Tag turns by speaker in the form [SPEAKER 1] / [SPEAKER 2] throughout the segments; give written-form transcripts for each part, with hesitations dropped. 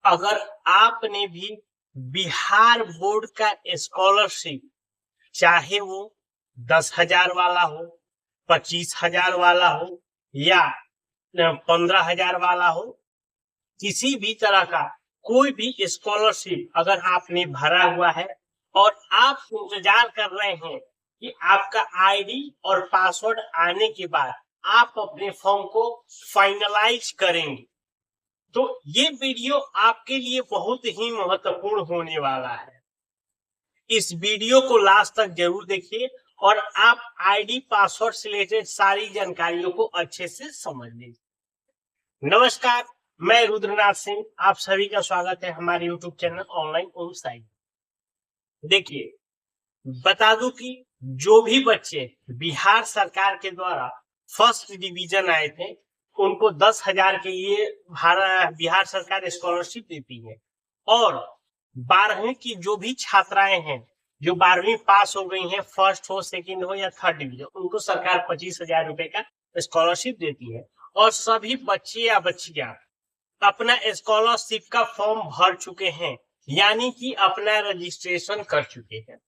[SPEAKER 1] अगर आपने भी बिहार बोर्ड का स्कॉलरशिप, चाहे वो 10,000 वाला हो, 25,000 वाला हो या 15,000 वाला हो, किसी भी तरह का कोई भी स्कॉलरशिप अगर आपने भरा हुआ है और आप इंतजार कर रहे हैं कि आपका आईडी और पासवर्ड आने के बाद आप अपने फॉर्म को फाइनलाइज करेंगे, तो ये वीडियो आपके लिए बहुत ही महत्वपूर्ण होने वाला है। इस वीडियो को लास्ट तक जरूर देखिए और आप आईडी पासवर्ड से रिलेटेड सारी जानकारियों को अच्छे से समझ लीजिए। नमस्कार, मैं रुद्रनाथ सिंह, आप सभी का स्वागत है हमारे यूट्यूब चैनल ऑनलाइन ओम साइड। देखिए, बता दूं कि जो भी बच्चे बिहार सरकार के द्वारा फर्स्ट डिवीजन आए थे, उनको 10,000 के लिए बिहार सरकार स्कॉलरशिप देती है। और 12वीं की जो भी छात्राएं हैं जो 12वीं पास हो गई हैं, फर्स्ट हो, सेकंड हो या थर्ड डिवीजन, उनको सरकार 25,000 रुपए का स्कॉलरशिप देती है। और सभी बच्चे या बच्चियां अपना स्कॉलरशिप का फॉर्म भर चुके हैं, यानी कि अपना रजिस्ट्रेशन कर चुके हैं।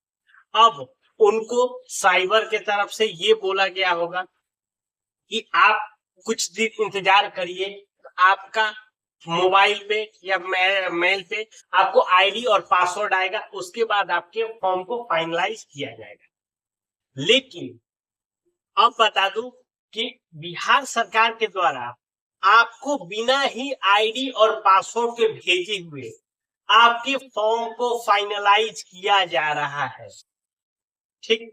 [SPEAKER 1] अब उनको साइबर के तरफ से ये बोला गया होगा कि आप कुछ दिन इंतजार करिए, आपका मोबाइल पे या मेल पे आपको आईडी और पासवर्ड आएगा, उसके बाद आपके फॉर्म को फाइनलाइज किया जाएगा। लेकिन अब बता दूं कि बिहार सरकार के द्वारा आपको बिना ही आईडी और पासवर्ड के भेजे हुए आपके फॉर्म को फाइनलाइज किया जा रहा है। ठीक,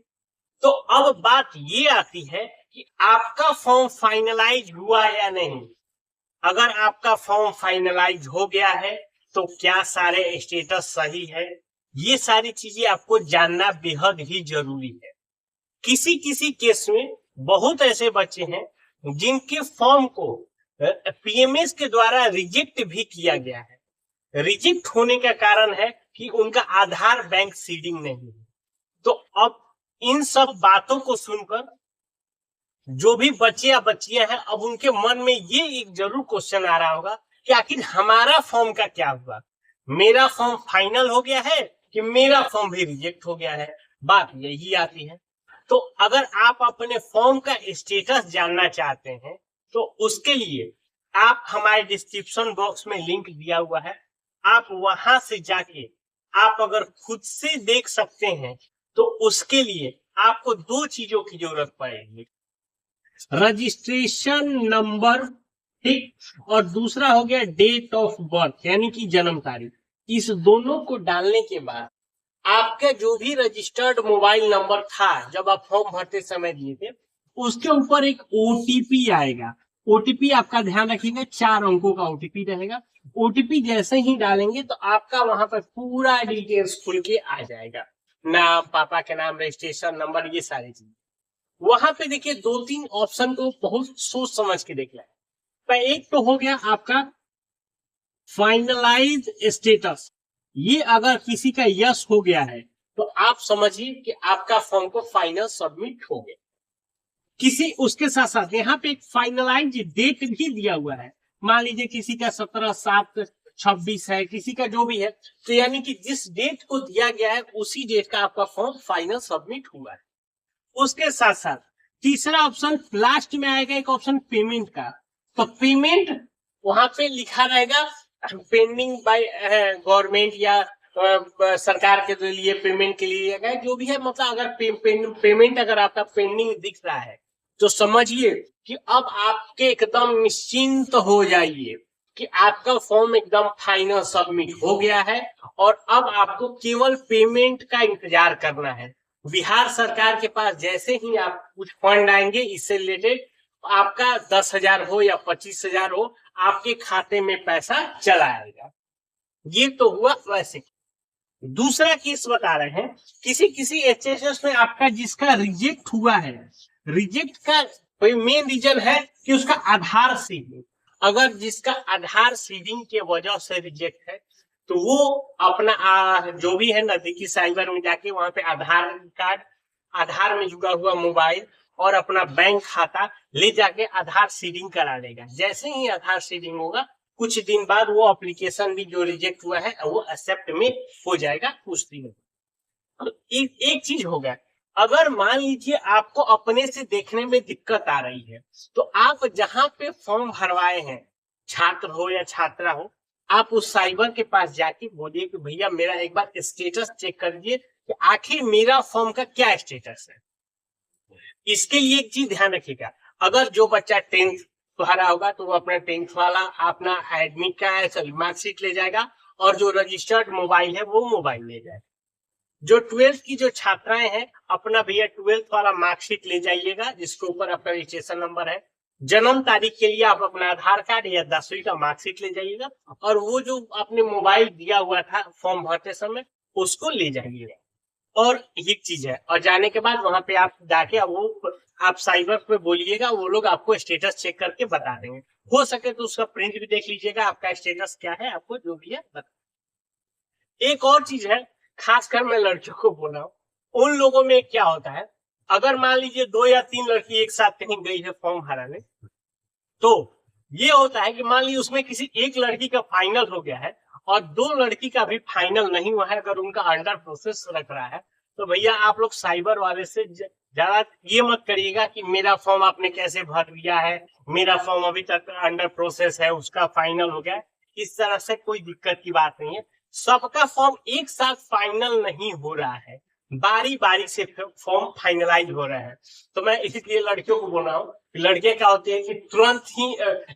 [SPEAKER 1] तो अब बात ये आती है कि आपका फॉर्म फाइनलाइज हुआ या नहीं। अगर आपका फॉर्म फाइनलाइज हो गया है तो क्या सारे स्टेटस सही है, ये सारी चीजें आपको जानना बेहद ही जरूरी है। किसी किसी केस में बहुत ऐसे बच्चे हैं जिनके फॉर्म को पीएमएस के द्वारा रिजेक्ट भी किया गया है। रिजेक्ट होने का कारण है कि उनका आधार बैंक सीडिंग नहीं है। तो अब इन सब बातों को सुनकर जो भी बच्चे या बच्चियां हैं, अब उनके मन में ये एक जरूर क्वेश्चन आ रहा होगा कि आखिर हमारा फॉर्म का क्या हुआ, मेरा फॉर्म फाइनल हो गया है कि मेरा फॉर्म भी रिजेक्ट हो गया है। बात यही आती है। तो अगर आप अपने फॉर्म का स्टेटस जानना चाहते हैं तो उसके लिए आप हमारे डिस्क्रिप्शन बॉक्स में लिंक दिया हुआ है, आप वहां से जाके आप अगर खुद से देख सकते हैं तो उसके लिए आपको दो चीजों की जरूरत पड़ेगी, रजिस्ट्रेशन नंबर, ठीक, और दूसरा हो गया डेट ऑफ बर्थ यानी कि जन्म तारीख। इस दोनों को डालने के बाद आपका जो भी रजिस्टर्ड मोबाइल नंबर था जब आप फॉर्म भरते समय दिए थे, उसके ऊपर एक ओटीपी आएगा। ओटीपी आपका ध्यान रखिएगा, 4 अंकों का ओटीपी रहेगा। ओटीपी जैसे ही डालेंगे तो आपका वहां पर पूरा डिटेल्स खुल के आ जाएगा, नाम, पापा के नाम, रजिस्ट्रेशन नंबर, ये सारी चीजें। वहां पे देखिए 2-3 ऑप्शन को बहुत सोच समझ के देखना है। एक तो हो गया आपका फाइनलाइज स्टेटस। ये अगर किसी का यस हो गया है तो आप समझिए कि आपका फॉर्म को फाइनल सबमिट हो गया। किसी उसके साथ साथ यहाँ पे एक फाइनलाइज डेट भी दिया हुआ है। मान लीजिए किसी का 17/7/26 है, किसी का जो भी है, तो यानी कि जिस डेट को दिया गया है उसी डेट का आपका फॉर्म फाइनल सबमिट हुआ है। उसके साथ साथ तीसरा ऑप्शन लास्ट में आएगा, एक ऑप्शन पेमेंट का। तो पेमेंट वहां पे लिखा रहेगा पेंडिंग बाय गवर्नमेंट या सरकार के लिए पेमेंट के लिए जो भी है, मतलब अगर पेमेंट अगर आपका पेंडिंग दिख रहा है तो समझिए कि अब आपके एकदम निश्चिंत हो जाइए कि आपका फॉर्म एकदम फाइनल सबमिट हो गया है और अब आपको केवल पेमेंट का इंतजार करना है। बिहार सरकार के पास जैसे ही आप कुछ फंड आएंगे इससे रिलेटेड, आपका 10,000 हो या 25,000 हो, आपके खाते में पैसा चला आएगा। ये तो हुआ वैसे। दूसरा केस बता रहे हैं, किसी किसी एचएसएस में आपका जिसका रिजेक्ट हुआ है, रिजेक्ट का मेन रीजन है कि उसका आधार सीडिंग। अगर जिसका आधार सीडिंग के वजह से रिजेक्ट है तो वो अपना जो भी है नजदीकी साइबर में जाके वहां पे आधार कार्ड, आधार में जुड़ा हुआ मोबाइल और अपना बैंक खाता ले जाके आधार सीडिंग करा लेगा। जैसे ही आधार सीडिंग होगा कुछ दिन बाद वो एप्लीकेशन भी जो रिजेक्ट हुआ है वो एक्सेप्ट में हो जाएगा कुछ दिन। तो एक चीज हो गया, अगर मान लीजिए आपको अपने से देखने में दिक्कत आ रही है तो आप जहां पे फॉर्म भरवाए हैं, छात्र हो या छात्रा हो, आप उस साइबर के पास जाके बोलिए कि भैया मेरा एक बार स्टेटस चेक कर दीजिए कि आखिर मेरा फॉर्म का क्या स्टेटस है। इसके लिए एक चीज ध्यान रखिएगा, अगर जो बच्चा 10th भरा होगा तो वो अपना 10th वाला अपना एडमिट का मार्कशीट ले जाएगा और जो रजिस्टर्ड मोबाइल है वो मोबाइल ले जाएगा। जो 12th की जो छात्राएं हैं अपना भैया 12th वाला मार्कशीट ले जाइएगा जिसके ऊपर आपका रजिस्ट्रेशन नंबर है। जन्म तारीख के लिए आप अपना आधार कार्ड या 10वीं का मार्कशीट ले जाइएगा और वो जो आपने मोबाइल दिया हुआ था फॉर्म भरते समय उसको ले जाइएगा। और एक चीज है, और जाने के बाद वहां पे आप जाके वो आप साइबर पे बोलिएगा, वो लोग आपको स्टेटस चेक करके बता देंगे। हो सके तो उसका प्रिंट भी देख लीजिएगा आपका स्टेटस क्या है, आपको जो भी है बता। एक और चीज है, खासकर मैं लड़कियों को बोल रहा हूँ, उन लोगों में क्या होता है, अगर मान लीजिए 2 या 3 लड़की एक साथ कहीं गई है फॉर्म भराने, तो ये होता है कि मान लीजिए उसमें किसी एक लड़की का फाइनल हो गया है और 2 लड़की का भी फाइनल नहीं हुआ है, अगर उनका अंडर प्रोसेस रख रहा है तो भैया आप लोग साइबर वाले से ज्यादा ये मत करिएगा कि मेरा फॉर्म आपने कैसे भर दिया है, मेरा फॉर्म अभी तक अंडर प्रोसेस है, उसका फाइनल हो गया। इस तरह से कोई दिक्कत की बात नहीं है, सबका फॉर्म एक साथ फाइनल नहीं हो रहा है, बारी बारी से फॉर्म फाइनलाइज हो रहा है। तो मैं इसलिए लड़कियों को बोल रहा हूँ, लड़के क्या होते हैं कि तुरंत ही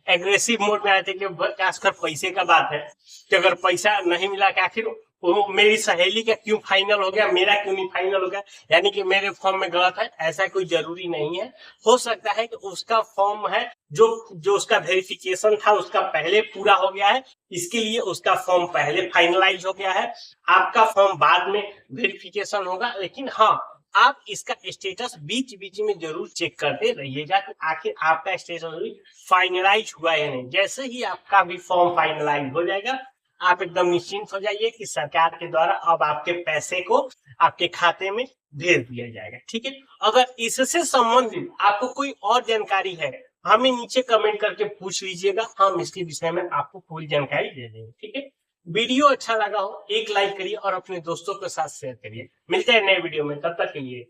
[SPEAKER 1] एग्रेसिव मोड में आते हैं कि खासकर पैसे का बात है कि अगर पैसा नहीं मिला कि आखिर वो मेरी सहेली का क्यों फाइनल हो गया, मेरा क्यों नहीं फाइनल हो गया, यानी कि मेरे फॉर्म में गलत है। ऐसा कोई जरूरी नहीं है, हो सकता है कि उसका फॉर्म है जो उसका वेरिफिकेशन था उसका पहले पूरा हो गया है, इसके लिए उसका फॉर्म पहले फाइनलाइज हो गया है, आपका फॉर्म बाद में वेरिफिकेशन होगा। लेकिन हाँ, आप इसका स्टेटस बीच बीच में जरूर चेक करते रहिएगा कि आखिर आपका स्टेटस फाइनलाइज हुआ है नहीं। जैसे ही आपका भी फॉर्म फाइनलाइज हो जाएगा आप एकदम निश्चिंत हो जाइए कि सरकार के द्वारा अब आपके पैसे को आपके खाते में भेज दिया जाएगा। ठीक है, अगर इससे संबंधित आपको कोई और जानकारी है हमें नीचे कमेंट करके पूछ लीजिएगा, हम इसके विषय में आपको पूरी जानकारी दे देंगे। ठीक है, वीडियो अच्छा लगा हो एक लाइक करिए और अपने दोस्तों के साथ शेयर करिए। मिलते हैं नए वीडियो में, तब तक के लिए।